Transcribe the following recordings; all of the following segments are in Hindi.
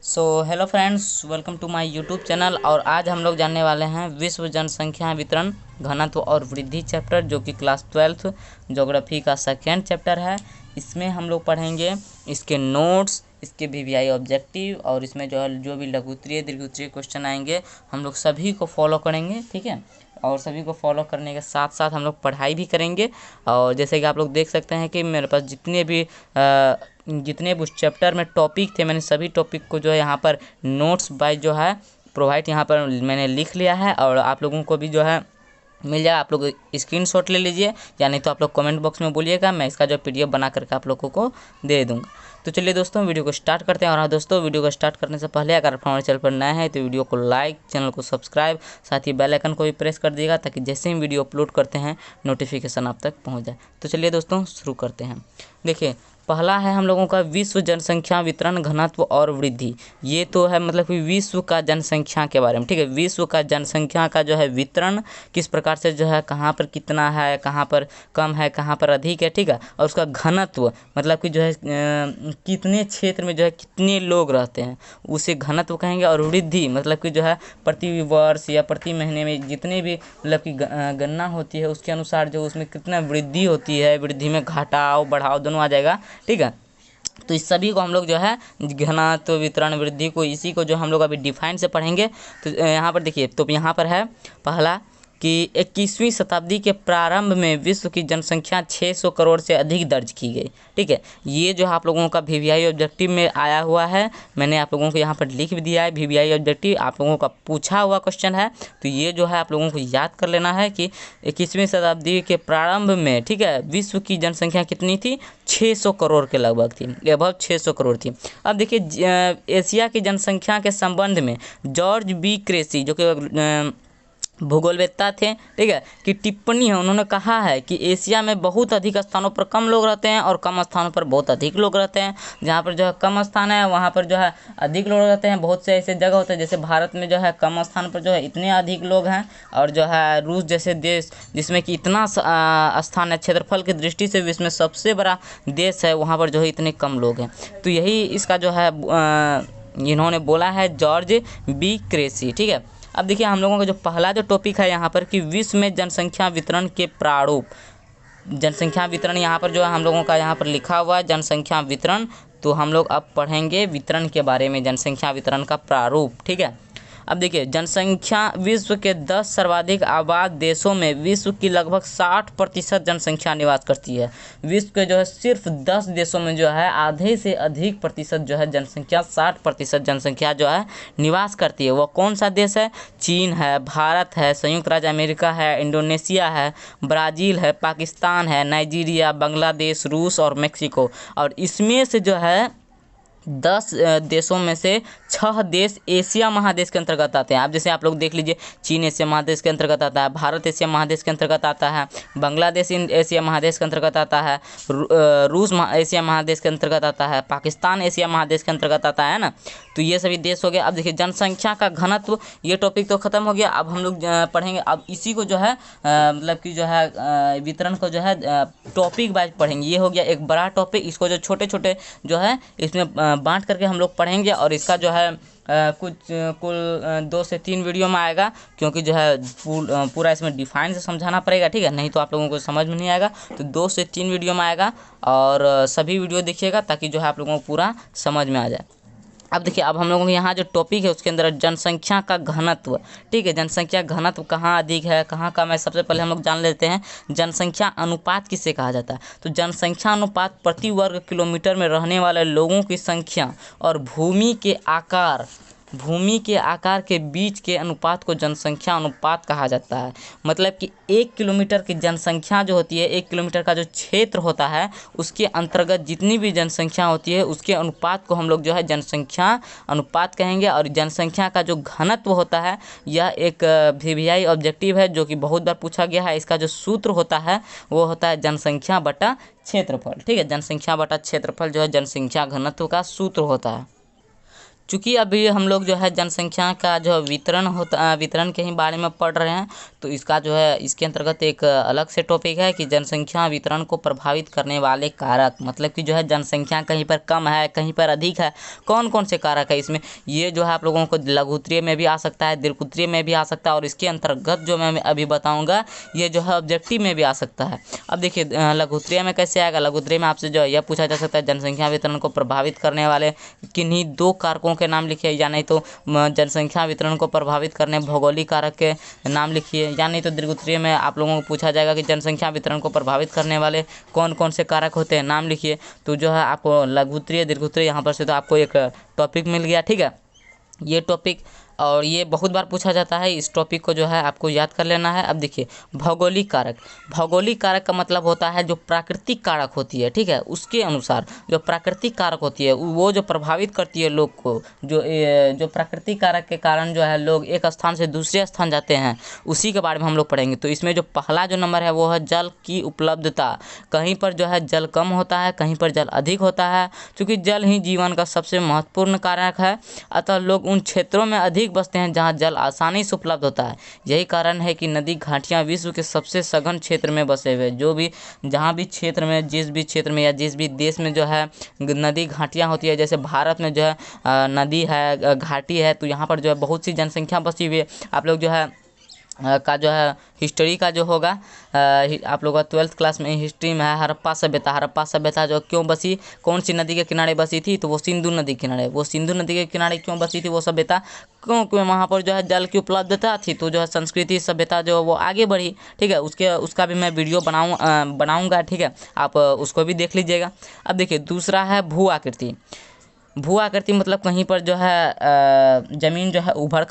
So hello friends, welcome to my YouTube channel. और आज हम लोग जानने वाले हैं विश्व जनसंख्या वितरण घनत्व और वृद्धि चैप्टर, जो कि क्लास 12th ज्योग्राफी का सेकेंड चैप्टर है। इसमें हम लोग पढ़ेंगे इसके नोट्स, इसके वीवीआई ऑब्जेक्टिव, और इसमें जो भी लघु उत्तरीय दीर्घ उत्तरीय क्वेश्चन आएंगे हम लोग सभी को फॉलो करेंगे, ठीक है। और सभी को फॉलो करने के साथ साथ हम लोग पढ़ाई भी करेंगे। और जैसे कि आप लोग देख सकते हैं कि मेरे पास जितने भी उस चैप्टर में टॉपिक थे, मैंने सभी टॉपिक को जो है यहाँ पर नोट्स बाय जो है प्रोवाइड यहाँ पर मैंने लिख लिया है। और आप लोगों को भी जो है मिल जाएगा, आप लोग स्क्रीनशॉट ले लीजिए, या नहीं तो आप लोग कमेंट बॉक्स में बोलिएगा, मैं इसका जो पीडीएफ बना करके आप लोगों को दे दूँगा। तो चलिए दोस्तों, वीडियो को स्टार्ट करते हैं। और हाँ दोस्तों, वीडियो को स्टार्ट करने से पहले अगर आप हमारे चैनल पर नए हैं तो वीडियो को लाइक, चैनल को सब्सक्राइब, साथ ही बेल आइकन को भी प्रेस कर दीजिएगा, ताकि जैसे ही वीडियो अपलोड करते हैं नोटिफिकेशन आप तक पहुँच जाए। तो चलिए दोस्तों, शुरू करते हैं। देखिए, पहला है हम लोगों का विश्व जनसंख्या वितरण घनत्व और वृद्धि। ये तो है मतलब कि विश्व का जनसंख्या के बारे में, ठीक है। विश्व का जनसंख्या का जो है वितरण किस प्रकार से जो है, कहाँ पर कितना है, कहाँ पर कम है, कहाँ पर अधिक है, ठीक है। और उसका घनत्व मतलब कि जो है कितने क्षेत्र में जो है कितने लोग रहते हैं, उसे घनत्व कहेंगे। और वृद्धि मतलब कि जो है प्रति वर्ष या प्रति महीने में जितने भी मतलब कि गणना होती है, उसके अनुसार जो उसमें कितना वृद्धि होती है, वृद्धि में घटाव बढ़ाव दोनों आ जाएगा, ठीक है। तो इस सभी को हम लोग जो है घनत्व वितरण वृद्धि को, इसी को जो हम लोग अभी डिफाइन से पढ़ेंगे। तो यहाँ पर देखिए, तो यहाँ पर है पहला कि 21वीं शताब्दी के प्रारंभ में विश्व की जनसंख्या 600 करोड़ से अधिक दर्ज की गई, ठीक है। ये जो आप लोगों का वीवीआई ऑब्जेक्टिव में आया हुआ है, मैंने आप लोगों को यहाँ पर लिख भी दिया है। वीवीआई ऑब्जेक्टिव आप लोगों का पूछा हुआ क्वेश्चन है, तो ये जो है आप लोगों को याद कर लेना है कि 21वीं शताब्दी के प्रारंभ में, ठीक है, विश्व की जनसंख्या कितनी थी, 600 करोड़ के लगभग थी, लगभग 600 करोड़ थी। अब देखिए, एशिया की जनसंख्या के संबंध में जॉर्ज बी क्रेसी, जो कि भूगोलवेत्ता थे, ठीक है, कि टिप्पणी है। उन्होंने कहा है कि एशिया में बहुत अधिक स्थानों पर कम लोग रहते हैं और कम स्थानों पर बहुत अधिक लोग रहते हैं। जहाँ पर जो है कम स्थान है वहाँ पर जो है अधिक लोग रहते हैं। बहुत से ऐसे जगह होते हैं, जैसे भारत में जो है कम स्थान पर जो है इतने अधिक लोग हैं, और जो है रूस जैसे देश जिसमें कि इतना स्थान है, क्षेत्रफल की दृष्टि से विश्व में सबसे बड़ा देश है, वहाँ पर जो है इतने कम लोग हैं। तो यही इसका जो है इन्होंने बोला है, जॉर्ज बी क्रेसी, ठीक है। अब देखिए, हम लोगों का जो पहला जो टॉपिक है यहाँ पर कि विश्व में जनसंख्या वितरण के प्रारूप। जनसंख्या वितरण यहाँ पर जो है हम लोगों का यहाँ पर लिखा हुआ है, जनसंख्या वितरण। तो हम लोग अब पढ़ेंगे वितरण के बारे में, जनसंख्या वितरण का प्रारूप, ठीक है। अब देखिए, जनसंख्या विश्व के 10 सर्वाधिक आबाद देशों में विश्व की लगभग 60% जनसंख्या निवास करती है। विश्व के जो है सिर्फ 10 देशों में जो है आधे से अधिक प्रतिशत जो है जनसंख्या, 60% जनसंख्या जो है निवास करती है। वह कौन सा देश है? चीन है, भारत है, संयुक्त राज्य अमेरिका है, इंडोनेशिया है, ब्राज़ील है, पाकिस्तान है, नाइजीरिया, बांग्लादेश, रूस और मेक्सिको। और इसमें से जो है 10 देशों में से 6 देश एशिया महादेश के अंतर्गत आते हैं। आप जैसे आप लोग देख लीजिए, चीन एशिया महादेश के अंतर्गत आता है, भारत एशिया महादेश के अंतर्गत आता है, बांग्लादेश एशिया महादेश के अंतर्गत आता है, रूस एशिया महादेश के अंतर्गत आता है, पाकिस्तान एशिया महादेश के अंतर्गत आता है ना। तो ये सभी देश हो गए। अब देखिए, जनसंख्या का घनत्व, ये टॉपिक तो खत्म हो गया। अब हम लोग पढ़ेंगे, अब इसी को जो है मतलब कि जो है वितरण को जो है टॉपिक वाइज पढ़ेंगे। ये हो गया एक बड़ा टॉपिक, इसको जो छोटे छोटे जो है इसमें बांट करके हम लोग पढ़ेंगे। और इसका जो है कुल 2 से 3 वीडियो में आएगा, क्योंकि जो है पूरा इसमें डिफाइन से समझाना पड़ेगा, ठीक है, नहीं तो आप लोगों को समझ में नहीं आएगा। तो 2 से 3 वीडियो में आएगा, और सभी वीडियो देखिएगा, ताकि जो है आप लोगों को पूरा समझ में आ जाए। अब देखिए, अब हम लोगों के यहाँ जो टॉपिक है उसके अंदर जनसंख्या का घनत्व, ठीक है। जनसंख्या घनत्व कहाँ अधिक है, कहाँ कम है, सबसे पहले हम लोग जान लेते हैं। जनसंख्या अनुपात किसे कहा जाता है? तो जनसंख्या अनुपात प्रति वर्ग किलोमीटर में रहने वाले लोगों की संख्या और भूमि के आकार के बीच के अनुपात को जनसंख्या अनुपात कहा जाता है। मतलब कि 1 किलोमीटर की जनसंख्या जो होती है, 1 किलोमीटर का जो क्षेत्र होता है, उसके अंतर्गत जितनी भी जनसंख्या होती है, उसके अनुपात को हम लोग जो है जनसंख्या अनुपात कहेंगे। और जनसंख्या का जो घनत्व होता है, यह एक वीवीआई ऑब्जेक्टिव है, जो कि बहुत बार पूछा गया है। इसका जो सूत्र होता है वो होता है जनसंख्या बटा क्षेत्रफल, ठीक है। जनसंख्या बटा क्षेत्रफल जो है जनसंख्या घनत्व का सूत्र होता है। चूँकि अभी हम लोग जो है जनसंख्या का जो वितरण के ही बारे में पढ़ रहे हैं, तो इसका जो है इसके अंतर्गत एक अलग से टॉपिक है कि जनसंख्या वितरण को प्रभावित करने वाले कारक, मतलब कि जो है जनसंख्या कहीं पर कम है कहीं पर अधिक है, कौन कौन से कारक है इसमें। ये जो है आप लोगों को लघुत्तरीय में भी आ सकता है, दीर्घोत्तरीय में भी आ सकता है, और इसके अंतर्गत जो मैं अभी बताऊँगा ये जो है ऑब्जेक्टिव में भी आ सकता है। अब देखिए लघुत्तरीय में कैसे आएगा। लघुत्तरीय में आपसे जो है यह पूछा जा सकता है जनसंख्या वितरण को प्रभावित करने वाले किन्हीं दो कारकों के नाम लिखिए, या नहीं तो जनसंख्या वितरण को प्रभावित करने भौगोलिक कारक के नाम लिखिए, या नहीं तो दीर्घोत्तरीय में आप लोगों को पूछा जाएगा कि जनसंख्या वितरण को प्रभावित करने वाले कौन कौन से कारक होते हैं, नाम लिखिए। तो जो है आपको लघुत्तरीय दीर्घोत्तरीय यहाँ पर से तो आपको एक टॉपिक मिल गया, ठीक है। ये टॉपिक और ये बहुत बार पूछा जाता है, इस टॉपिक को जो है आपको याद कर लेना है। अब देखिए भौगोलिक कारक, भौगोलिक कारक का मतलब होता है जो प्राकृतिक कारक होती है, ठीक है, उसके अनुसार जो प्राकृतिक कारक होती है वो जो प्रभावित करती है लोग को, जो प्राकृतिक कारक के कारण जो है लोग एक स्थान से दूसरे स्थान जाते हैं, उसी के बारे में हम लोग पढ़ेंगे। तो इसमें जो पहला जो नंबर है वो है जल की उपलब्धता। कहीं पर जो है जल कम होता है, कहीं पर जल अधिक होता है। चूँकि जल ही जीवन का सबसे महत्वपूर्ण कारक है, अतः लोग उन क्षेत्रों में अधिक बसते हैं जहां जल आसानी से उपलब्ध होता है। यही कारण है कि नदी घाटियां विश्व के सबसे सघन क्षेत्र में बसे हुए, जो भी जहां भी क्षेत्र में, जिस भी क्षेत्र में या जिस भी देश में जो है नदी घाटियां होती है, जैसे भारत में जो है नदी है, घाटी है, तो यहाँ पर जो है बहुत सी जनसंख्या बसी हुई है। आप लोग जो है का जो है हिस्ट्री का जो होगा, आप लोग का 12th क्लास में हिस्ट्री में है हड़प्पा सभ्यता। हड़प्पा सभ्यता जो क्यों बसी, कौन सी नदी के किनारे बसी थी, तो वो सिंधु नदी के किनारे। वो सिंधु नदी के किनारे क्यों बसी थी वो सभ्यता, क्योंकि वहाँ पर जो है जल की उपलब्धता थी, तो जो है संस्कृति सभ्यता जो वो आगे बढ़ी, ठीक है। उसका भी मैं वीडियो बनाऊँगा, ठीक है, आप उसको भी देख लीजिएगा। अब देखिए दूसरा है भू आकृति। भू आकृति मतलब कहीं पर जो है ज़मीन जो है उभर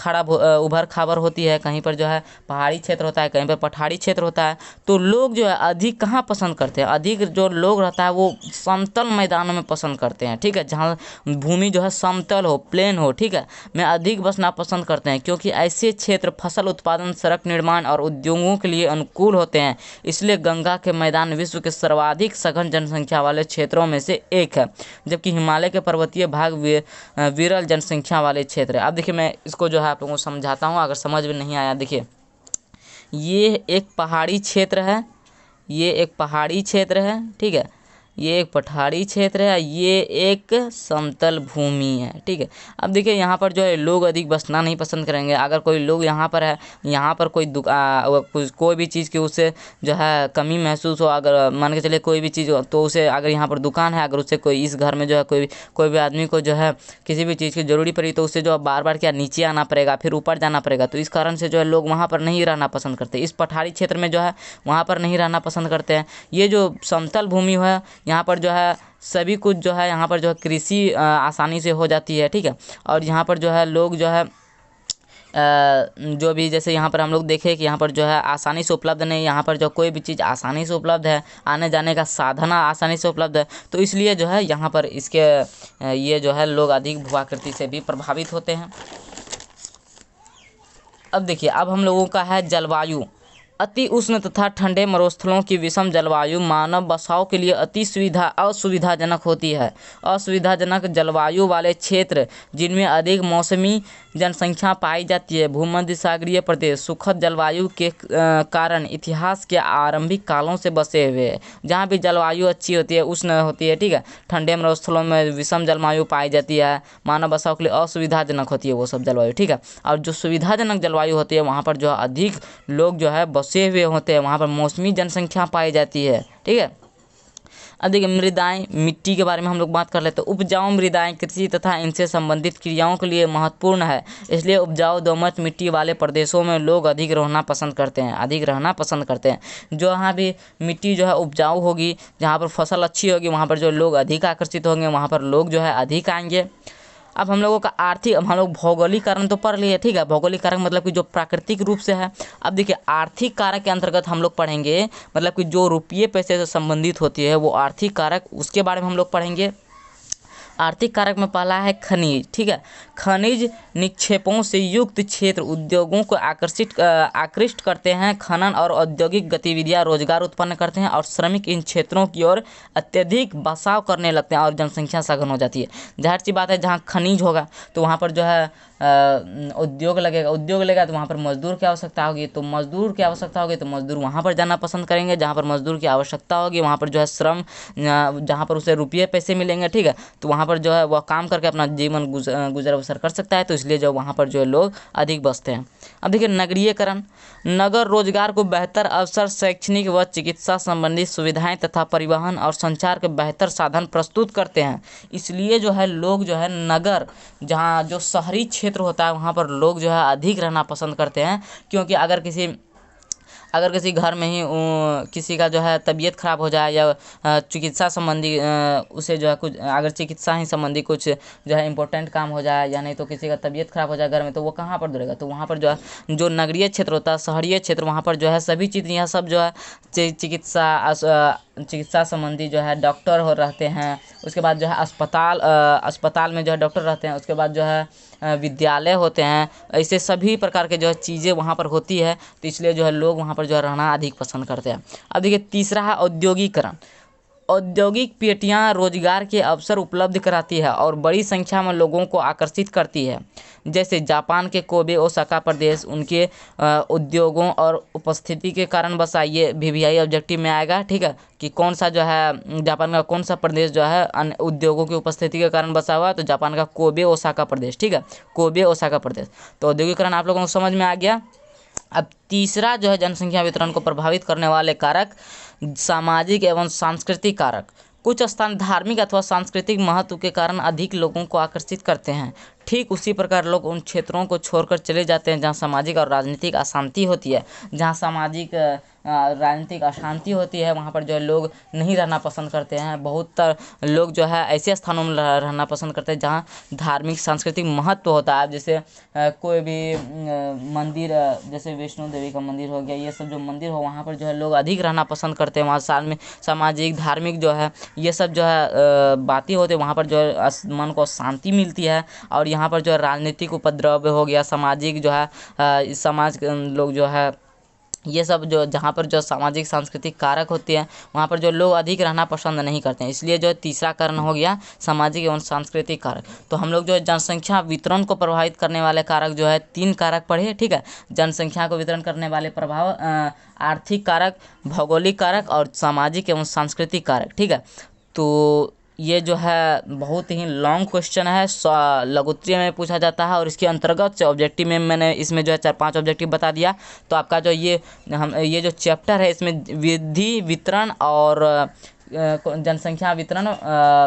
खाबर होती है, कहीं पर जो है पहाड़ी क्षेत्र होता है, कहीं पर पठारी क्षेत्र होता है। तो लोग जो है अधिक कहाँ पसंद करते हैं, अधिक जो लोग रहता है वो समतल मैदानों में पसंद करते हैं, ठीक है, जहाँ भूमि जो है समतल हो, प्लेन हो, ठीक है, में अधिक बसना पसंद करते हैं, क्योंकि ऐसे क्षेत्र फसल उत्पादन, सड़क निर्माण और उद्योगों के लिए अनुकूल होते हैं। इसलिए गंगा के मैदान विश्व के सर्वाधिक सघन जनसंख्या वाले क्षेत्रों में से एक है, जबकि हिमालय के पर्वतीय भाग विरल जनसंख्या वाले क्षेत्र है। अब देखिए मैं इसको जो है आप लोगों को समझाता हूँ, अगर समझ में नहीं आया। देखिए ये एक पहाड़ी क्षेत्र है, ये एक पहाड़ी क्षेत्र है, ठीक है, ये एक पठारी क्षेत्र है, ये एक समतल भूमि है, ठीक है। अब देखिए यहाँ पर जो है लोग अधिक बसना नहीं पसंद करेंगे। अगर कोई लोग यहाँ पर है, यहाँ पर कोई भी चीज़ की उसे जो है कमी महसूस हो, अगर मान के चले कोई भी चीज़ हो, तो उसे अगर यहाँ पर दुकान है, अगर उससे कोई इस घर में जो है कोई भी आदमी को जो है किसी भी चीज़ की ज़रूरी पड़ी, तो उसे जो है बार बार क्या नीचे आना पड़ेगा, फिर ऊपर जाना पड़ेगा। तो इस कारण से जो है लोग वहाँ पर नहीं रहना पसंद करते, इस पठारी क्षेत्र में जो है वहाँ पर नहीं रहना पसंद करते हैं। ये जो समतल भूमि है, यहाँ पर जो है सभी कुछ जो है यहाँ पर जो है कृषि आसानी से हो जाती है, ठीक है। और यहाँ पर जो है लोग जो है जो भी जैसे यहाँ पर हम लोग देखें कि यहाँ पर जो है आसानी से उपलब्ध नहीं, यहाँ पर जो कोई भी चीज़ आसानी से उपलब्ध है, आने जाने का साधन आसानी से उपलब्ध है, तो इसलिए जो है यहाँ पर ये जो है लोग अधिक भू आकृति से भी प्रभावित होते हैं। अब देखिए अब हम लोगों का है जलवायु। अति उष्ण तथा ठंडे मरुस्थलों की विषम जलवायु मानव बसाव के लिए असुविधाजनक होती है। असुविधाजनक जलवायु वाले क्षेत्र जिनमें अधिक मौसमी जनसंख्या पाई जाती है, भूमध्य सागरीय प्रदेश सुखद जलवायु के कारण इतिहास के आरंभिक कालों से बसे हुए हैं। जहाँ भी जलवायु अच्छी होती है, उष्ण होती है, ठीक है, ठंडे मरुस्थलों में विषम जलवायु पाई जाती है, मानव बसाव के लिए असुविधाजनक होती है वो सब जलवायु, ठीक है। और जो सुविधाजनक जलवायु होती है वहाँ पर जो है अधिक लोग जो है बसे हुए होते हैं, वहाँ पर मौसमी जनसंख्या पाई जाती है, ठीक है। अब देखिए मृदाएं, मिट्टी के बारे में हम लोग बात कर लेते हैं। उपजाऊ मृदाएं कृषि तथा इनसे संबंधित क्रियाओं के लिए महत्वपूर्ण है, इसलिए उपजाऊ दोमट मिट्टी वाले प्रदेशों में लोग अधिक रहना पसंद करते हैं। जो यहाँ भी मिट्टी जो है उपजाऊ होगी, जहाँ पर फसल अच्छी होगी, वहाँ पर जो लोग अधिक आकर्षित होंगे, वहाँ पर लोग जो है अधिक आएंगे। अब हम लोगों का हम लोग भौगोलिक कारण तो पढ़ लिए, ठीक है, भौगोलिक कारक मतलब कि जो प्राकृतिक रूप से है। अब देखिए आर्थिक कारक के अंतर्गत हम लोग पढ़ेंगे, मतलब कि जो रुपये पैसे से संबंधित होती है वो आर्थिक कारक, उसके बारे में हम लोग पढ़ेंगे। आर्थिक कारक में पहला है खनिज, ठीक है। खनिज निक्षेपों से युक्त क्षेत्र उद्योगों को आकृष्ट करते हैं। खनन और औद्योगिक गतिविधियां रोजगार उत्पन्न करते हैं और श्रमिक इन क्षेत्रों की ओर अत्यधिक बसाव करने लगते हैं और जनसंख्या सघन हो जाती है। जाहिर सी बात है, जहाँ खनिज होगा तो वहाँ पर जो है उद्योग लगेगा तो वहाँ पर मजदूर की आवश्यकता होगी, तो मजदूर की आवश्यकता होगी तो मजदूर वहाँ पर जाना पसंद करेंगे। जहाँ पर मजदूर की आवश्यकता होगी वहाँ पर जो है श्रम, जहाँ पर उसे रुपये पैसे मिलेंगे, ठीक है, तो वहाँ पर जो है वह काम करके अपना जीवन गुजर बसर कर सकता है। तो इसलिए जो वहाँ पर जो है लोग अधिक बसते हैं। अब देखिए नगरीयकरण, नगर रोजगार को बेहतर अवसर, शैक्षणिक व चिकित्सा संबंधी सुविधाएं तथा परिवहन और संचार के बेहतर साधन प्रस्तुत करते हैं। इसलिए जो है लोग जो है नगर, जहाँ जो शहरी क्षेत्र होता है वहाँ पर लोग जो है अधिक रहना पसंद करते हैं। क्योंकि अगर किसी घर में ही किसी का जो है तबीयत खराब हो जाए या चिकित्सा संबंधी उसे जो है कुछ, अगर चिकित्सा ही संबंधी कुछ जो है इम्पोर्टेंट काम हो जाए, या नहीं तो किसी का तबीयत खराब हो जाए घर में, तो वो कहाँ पर दौड़ेगा? तो वहाँ पर जो है जो नगरीय क्षेत्र होता है, शहरीय क्षेत्र, वहाँ पर जो है सभी चीज़, यह सब जो है चिकित्सा संबंधी जो है डॉक्टर हो रहते हैं। उसके बाद जो है अस्पताल में जो है डॉक्टर रहते हैं। उसके बाद जो है विद्यालय होते हैं। ऐसे सभी प्रकार के जो है चीज़ें वहाँ पर होती है, तो इसलिए जो है लोग वहाँ पर जो है रहना अधिक पसंद करते हैं। अब देखिए तीसरा है औद्योगिकरण। औद्योगिक पेटियां रोजगार के अवसर उपलब्ध कराती है और बड़ी संख्या में लोगों को आकर्षित करती है। जैसे जापान के कोबे ओसाका प्रदेश उनके उद्योगों और उपस्थिति के कारण बसा। ये VVI ऑब्जेक्टिव में आएगा, ठीक है, कि कौन सा जो है जापान का कौन सा प्रदेश जो है उद्योगों की उपस्थिति के कारण बसा हुआ है, तो जापान का कोबे ओसाका प्रदेश, ठीक है, कोबे ओसाका प्रदेश। तो औद्योगिकरण आप लोगों को समझ में आ गया। अब तीसरा जो है जनसंख्या वितरण को प्रभावित करने वाले कारक, सामाजिक एवं सांस्कृतिक कारक। कुछ स्थान धार्मिक अथवा सांस्कृतिक महत्व के कारण अधिक लोगों को आकर्षित करते हैं। ठीक उसी प्रकार लोग उन क्षेत्रों को छोड़कर चले जाते हैं जहाँ सामाजिक और राजनीतिक अशांति होती है। जहाँ सामाजिक राजनीतिक अशांति होती है वहाँ पर जो है लोग नहीं रहना पसंद करते हैं। बहुत लोग जो है ऐसे स्थानों में रहना पसंद करते हैं जहाँ धार्मिक सांस्कृतिक महत्व होता है। जैसे कोई भी मंदिर, जैसे वैष्णो देवी का मंदिर हो गया, ये सब जो मंदिर हो वहाँ पर जो है लोग अधिक रहना पसंद करते हैं। वहाँ साल में सामाजिक धार्मिक जो है ये सब जो है बातें होती है, वहाँ पर जो है मन को शांति मिलती है। और यहाँ पर जो है राजनीतिक उपद्रव हो गया, सामाजिक जो है समाज लोग जो है ये सब जो जहाँ पर जो सामाजिक सांस्कृतिक कारक होते हैं वहाँ पर जो लोग अधिक रहना पसंद नहीं करते हैं। इसलिए जो तीसरा कारण हो गया सामाजिक एवं सांस्कृतिक कारक। तो हम लोग जो है जनसंख्या वितरण को प्रभावित करने वाले कारक जो है 3 कारक पढ़े, ठीक है। जनसंख्या को वितरण करने वाले प्रभाव, आर्थिक कारक, भौगोलिक कारक और सामाजिक एवं सांस्कृतिक कारक, ठीक है। तो ये जो है बहुत ही लॉन्ग क्वेश्चन है, लघुत्तरीय में पूछा जाता है और इसके अंतर्गत ऑब्जेक्टिव में मैंने इसमें जो है 4-5 ऑब्जेक्टिव बता दिया। तो आपका जो ये जो चैप्टर है इसमें वृद्धि वितरण और जनसंख्या वितरण,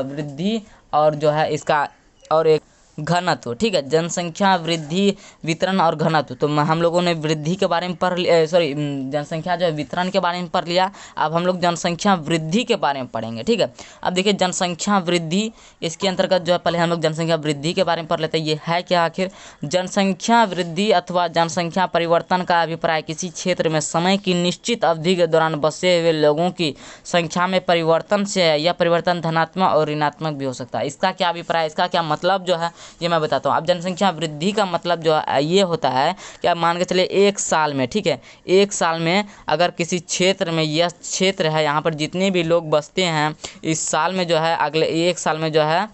वृद्धि और जो है इसका और एक घनत्व, ठीक है, जनसंख्या वृद्धि वितरण और घनत्व। तो हम लोगों ने वृद्धि के बारे में पढ़ लिया, सॉरी जनसंख्या जो है वितरण के बारे में पढ़ लिया। अब हम लोग जनसंख्या वृद्धि के बारे में पढ़ेंगे, ठीक है। अब देखिए जनसंख्या वृद्धि, इसके अंतर्गत जो है पहले हम लोग जनसंख्या वृद्धि के बारे में पढ़ लेते हैं। ये है क्या आखिर? जनसंख्या वृद्धि अथवा जनसंख्या परिवर्तन का अभिप्राय किसी क्षेत्र में समय की निश्चित अवधि के दौरान बसे हुए लोगों की संख्या में परिवर्तन से है। यह परिवर्तन धनात्मक और ऋणात्मक भी हो सकता है। इसका क्या अभिप्राय, इसका क्या मतलब जो है ये मैं बताता हूँ। अब जनसंख्या वृद्धि का मतलब जो है ये होता है कि आप मान के चलिए 1 साल में, ठीक है, 1 साल में अगर किसी क्षेत्र में, यह क्षेत्र है यहाँ पर जितने भी लोग बसते हैं, इस साल में जो है अगले 1 साल में जो है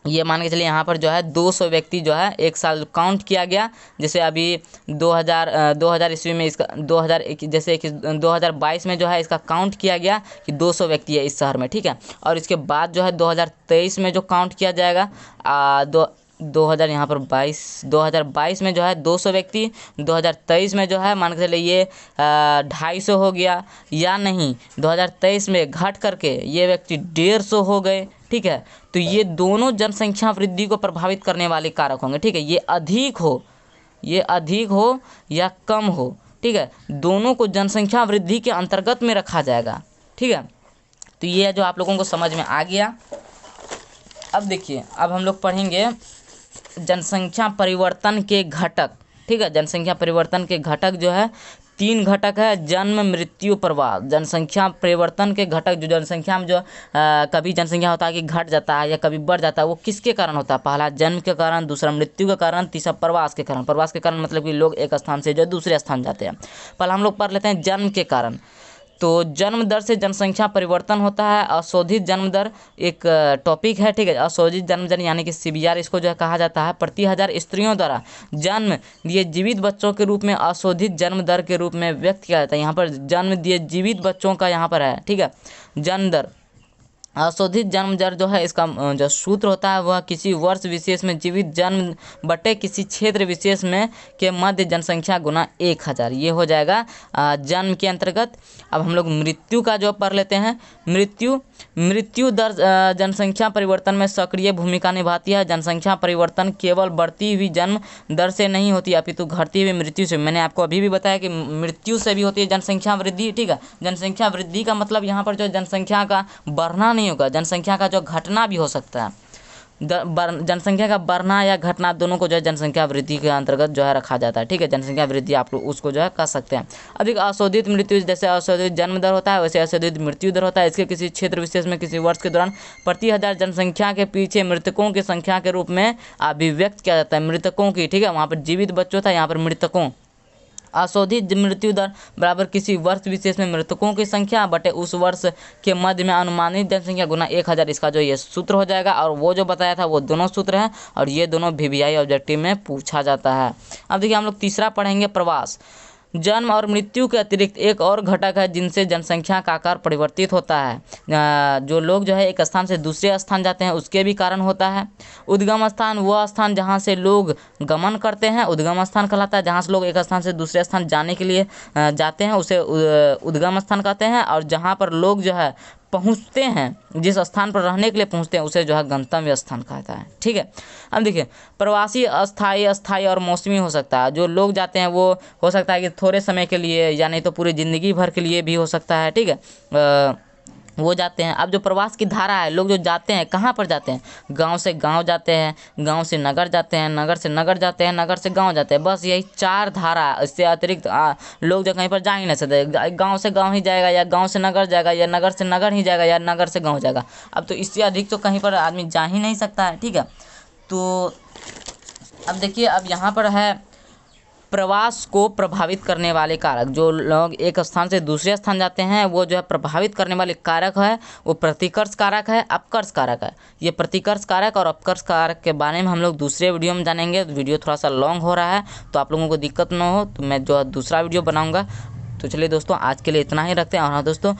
ये मान के चलिए यहाँ पर जो है 200 व्यक्ति जो है 1 साल काउंट किया गया। जैसे अभी 2000 ईस्वी में इसका 2022 में जो है इसका काउंट किया गया कि 200 व्यक्ति है इस शहर में, ठीक है। और इसके बाद जो है 2023 में जो काउंट किया जाएगा 2022 में जो है 200 व्यक्ति, 2023 में जो है मान के चलिए ये 250 हो गया, या नहीं 2023 में घट करके ये व्यक्ति 150 हो गए, ठीक है। तो ये दोनों जनसंख्या वृद्धि को प्रभावित करने वाले कारक होंगे, ठीक है। ये अधिक हो या कम हो, ठीक है, दोनों को जनसंख्या वृद्धि के अंतर्गत में रखा जाएगा, ठीक है। तो ये जो आप लोगों को समझ में आ गया। अब देखिए, अब हम लोग पढ़ेंगे जनसंख्या परिवर्तन के घटक, ठीक है। जनसंख्या परिवर्तन के घटक जो है तीन घटक है, जन्म, मृत्यु, प्रवास। जनसंख्या परिवर्तन के घटक, जो जनसंख्या में जो कभी जनसंख्या होता है कि घट जाता है या कभी बढ़ जाता है, वो किसके कारण होता है? पहला जन्म के कारण, दूसरा मृत्यु के कारण, तीसरा प्रवास के कारण। प्रवास के कारण मतलब कि लोग एक स्थान से जो दूसरे स्थान जाते हैं। पहले हम लोग पढ़ लेते हैं जन्म के कारण। तो जन्म दर से जनसंख्या परिवर्तन होता है। अशोधित जन्म दर एक टॉपिक है, ठीक है। अशोधित जन्म दर यानी कि CBR इसको जो है कहा जाता है। प्रति 1000 स्त्रियों द्वारा जन्म दिए जीवित बच्चों के रूप में अशोधित जन्म दर के रूप में व्यक्त किया जाता है। यहाँ पर जन्म दिए जीवित बच्चों का यहाँ पर है, ठीक है, जन्म दर। अशोधित जन्म दर जो है, इसका जो सूत्र होता है वह किसी वर्ष विशेष में जीवित जन्म बटे किसी क्षेत्र विशेष में के मध्य जनसंख्या गुना 1000, ये हो जाएगा जन्म के अंतर्गत। अब हम लोग मृत्यु का जो पढ़ लेते हैं। मृत्यु दर जनसंख्या परिवर्तन में सक्रिय भूमिका निभाती है। जनसंख्या परिवर्तन केवल बढ़ती हुई जन्म दर से नहीं होती अपितु घटती हुई मृत्यु से। मैंने आपको अभी भी बताया कि मृत्यु से भी होती है जनसंख्या वृद्धि, ठीक है। जनसंख्या वृद्धि का मतलब यहाँ पर जो जनसंख्या का बढ़ना नहीं होगा, जनसंख्या का जो घटना भी हो सकता है। जनसंख्या का बढ़ना या घटना दोनों को जो है जनसंख्या वृद्धि के अंतर्गत जो है रखा जाता है, ठीक है। जनसंख्या वृद्धि आप लोग उसको जो है कर सकते हैं। अधिक अशोधित मृत्यु, जैसे अशोधित जन्म दर होता है वैसे अशोधित मृत्यु दर होता है। इसके किसी क्षेत्र विशेष में किसी वर्ष के दौरान प्रति 1000 जनसंख्या के पीछे मृतकों की संख्या के रूप में अभिव्यक्त किया जाता है। मृतकों की, ठीक है, वहाँ पर जीवित बच्चों था, यहाँ पर मृतकों। अशोधित मृत्यु दर बराबर किसी वर्ष विशेष में मृतकों की संख्या बटे उस वर्ष के मध्य में अनुमानित जनसंख्या गुना 1000, इसका जो ये सूत्र हो जाएगा। और वो जो बताया था वो दोनों सूत्र हैं और ये दोनों VVI ऑब्जेक्टिव में पूछा जाता है। अब देखिए हम लोग तीसरा पढ़ेंगे, प्रवास। जन्म और मृत्यु के अतिरिक्त एक और घटक है जिनसे जनसंख्या का आकार परिवर्तित होता है। जो लोग जो है एक स्थान से दूसरे स्थान जाते हैं उसके भी कारण होता है। उद्गम स्थान वह स्थान जहाँ से लोग गमन करते हैं, उद्गम स्थान कहलाता है। जहाँ से लोग एक स्थान से दूसरे स्थान जाने के लिए जाते हैं उसे उद्गम स्थान कहते हैं। और जहाँ पर लोग जो है पहुँचते हैं, जिस स्थान पर रहने के लिए पहुँचते हैं उसे जो है गंतव्य स्थान कहता है, ठीक है। अब देखिए प्रवासी अस्थाई और मौसमी हो सकता है। जो लोग जाते हैं वो हो सकता है कि थोड़े समय के लिए या नहीं तो पूरी ज़िंदगी भर के लिए भी हो सकता है, ठीक है, वो जाते हैं। अब जो प्रवास की धारा है, लोग जो जाते हैं कहाँ पर जाते हैं? गांव से गांव जाते हैं, गांव से नगर जाते हैं, नगर से नगर जाते हैं, नगर से गांव जाते हैं। बस यही 4 धारा। इससे अतिरिक्त लोग जो कहीं पर जा ही नहीं सकते। गांव से गांव ही जाएगा या गांव से नगर जाएगा या नगर से नगर ही जाएगा या नगर से गांव जाएगा। अब तो इससे अधिक तो कहीं पर आदमी जा ही नहीं सकता है, ठीक है। तो अब देखिए, अब यहाँ पर है प्रवास को प्रभावित करने वाले कारक। जो लोग एक स्थान से दूसरे स्थान जाते हैं वो जो है प्रभावित करने वाले कारक है वो प्रतिकर्ष कारक है, अपकर्ष कारक है। ये प्रतिकर्ष कारक और अपकर्ष कारक के बारे में हम लोग दूसरे वीडियो में जानेंगे। वीडियो थोड़ा सा लॉन्ग हो रहा है तो आप लोगों को दिक्कत ना हो तो मैं जो दूसरा वीडियो बनाऊँगा। तो चलिए दोस्तों, आज के लिए इतना ही रखते हैं। और हाँ दोस्तों,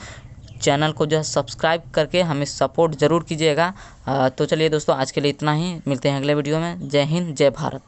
चैनल को जो है सब्सक्राइब करके हमें सपोर्ट ज़रूर कीजिएगा। तो चलिए दोस्तों, आज के लिए इतना ही। मिलते हैं अगले वीडियो में। जय हिंद, जय भारत।